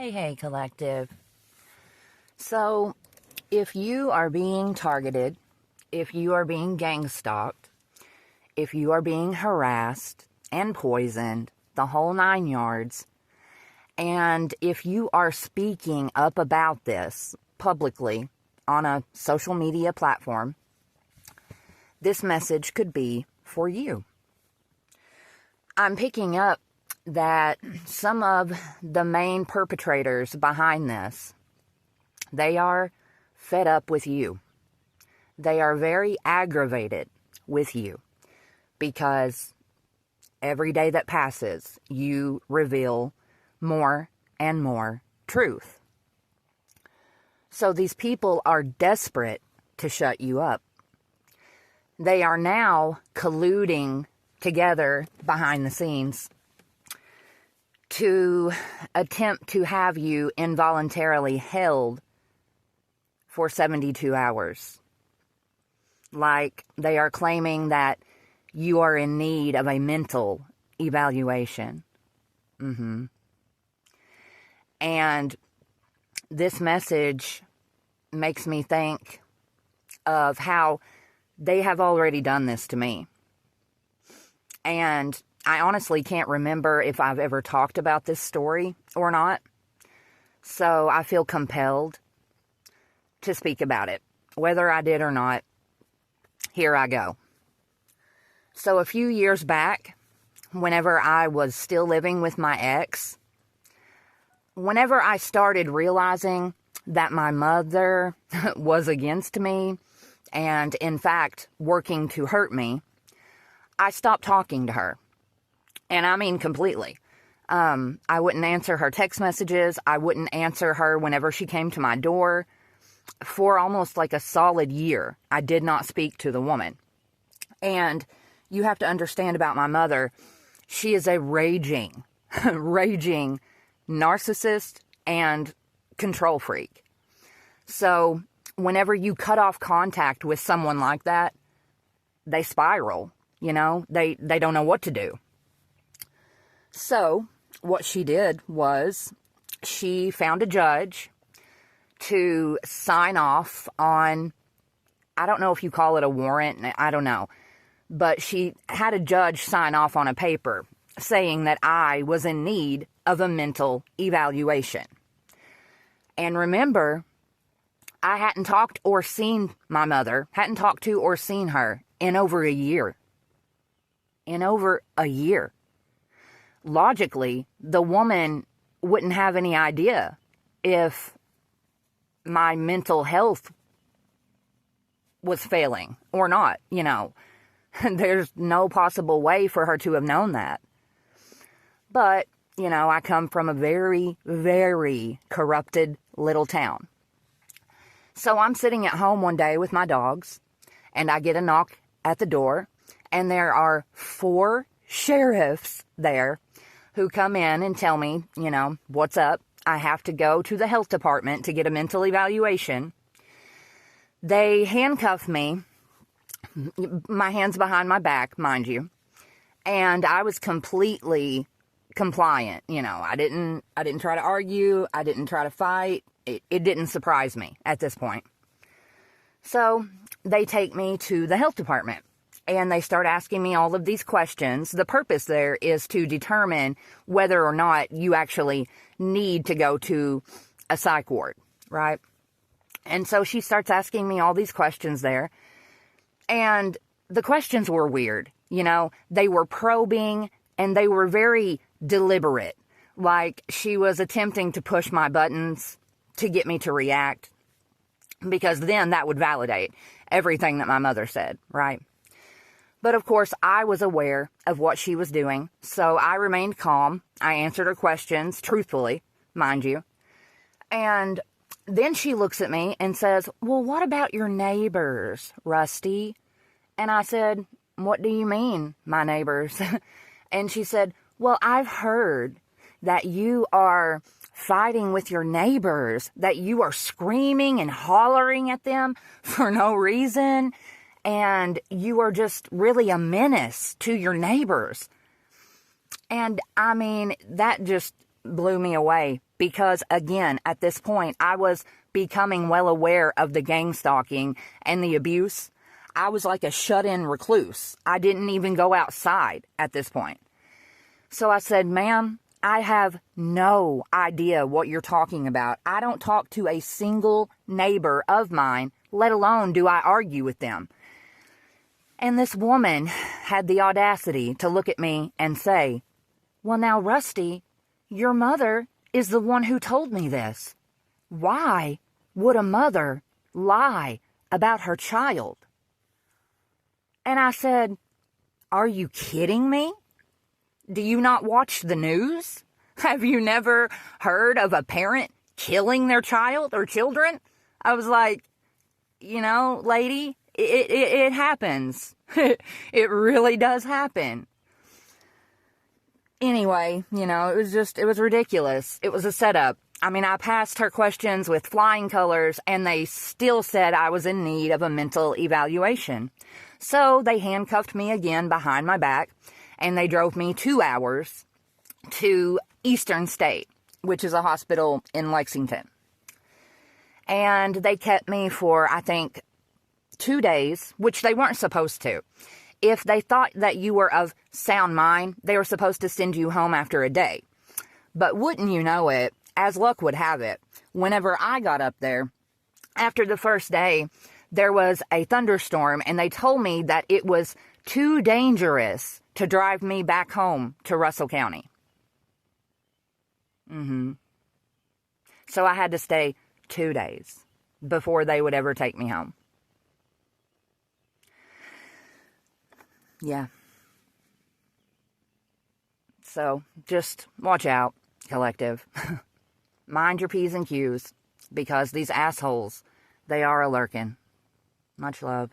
Hey, collective. So, if you are being targeted, if you are being gang stalked, if you are being harassed and poisoned, the whole 9 yards, and if you are speaking up about this publicly on a social media platform, this message could be for you. I'm picking up that some of the main perpetrators behind this, they are fed up with you. They are very aggravated with you because every day that passes, you reveal more and more truth. So these people are desperate to shut you up. They are now colluding together behind the scenes to attempt to have you involuntarily held for 72 hours. Like they are claiming that you are in need of a mental evaluation. And this message makes me think of how they have already done this to me. And I honestly can't remember if I've ever talked about this story or not. So I feel compelled to speak about it. Whether I did or not, here I go. So a few years back, whenever I was still living with my ex, whenever I started realizing that my mother was against me and, in fact, working to hurt me, I stopped talking to her. And I mean completely. I wouldn't answer her text messages. I wouldn't answer her whenever she came to my door. For almost like a solid year, I did not speak to the woman. And you have to understand about my mother, she is a raging narcissist and control freak. So whenever you cut off contact with someone like that, they spiral, they don't know what to do. So what she did was she found a judge to sign off on, I don't know if you call it a warrant, I don't know. But she had a judge sign off on a paper saying that I was in need of a mental evaluation. And remember, I hadn't talked or seen my mother, hadn't talked to or seen her in over a year. Logically, the woman wouldn't have any idea if my mental health was failing or not, There's no possible way for her to have known that. But, I come from a very, very corrupted little town. So I'm sitting at home one day with my dogs, and I get a knock at the door, and there are 4 sheriffs there who come in and tell me, what's up? I have to go to the health department to get a mental evaluation. They handcuff me, my hands behind my back, mind you, and I was completely compliant. I didn't try to argue. I didn't try to fight. It didn't surprise me at this point. So they take me to the health department and they start asking me all of these questions. The purpose there is to determine whether or not you actually need to go to a psych ward, right? And so she starts asking me all these questions there. And the questions were weird. They were probing and they were very deliberate. Like she was attempting to push my buttons to get me to react, because then that would validate everything that my mother said, right? But of course, I was aware of what she was doing, so I remained calm. I answered her questions truthfully, mind you. And then she looks at me and says, "Well, what about your neighbors, Rusty?" And I said, "What do you mean, my neighbors?" And she said, "Well, I've heard that you are fighting with your neighbors, that you are screaming and hollering at them for no reason, and you are just really a menace to your neighbors." And I mean, that just blew me away. because, again, at this point, I was becoming well aware of the gang stalking and the abuse. I was like a shut-in recluse. I didn't even go outside at this point. So I said, ma'am, I have no idea what you're talking about. I don't talk to a single neighbor of mine, let alone do I argue with them. And this woman had the audacity to look at me and say, well, now, Rusty, your mother is the one who told me this. Why would a mother lie about her child? And I said, are you kidding me? Do you not watch the news? Have you never heard of a parent killing their child or children? I was like, you know, lady, it happens. It really does happen. Anyway, you know, it was ridiculous. It was a setup. I mean, I passed her questions with flying colors, and they still said I was in need of a mental evaluation. So they handcuffed me again behind my back, and they drove me 2 hours to Eastern State, which is a hospital in Lexington. And they kept me for, I think, 2 days, which they weren't supposed to. If they thought that you were of sound mind, they were supposed to send you home after a day. But wouldn't you know it, as luck would have it, whenever I got up there, after the first day, there was a thunderstorm, and they told me that it was too dangerous to drive me back home to Russell County. So I had to stay 2 days before they would ever take me home. Yeah. So just watch out, collective. Mind your P's and Q's, because these assholes, they are a lurking. Much love.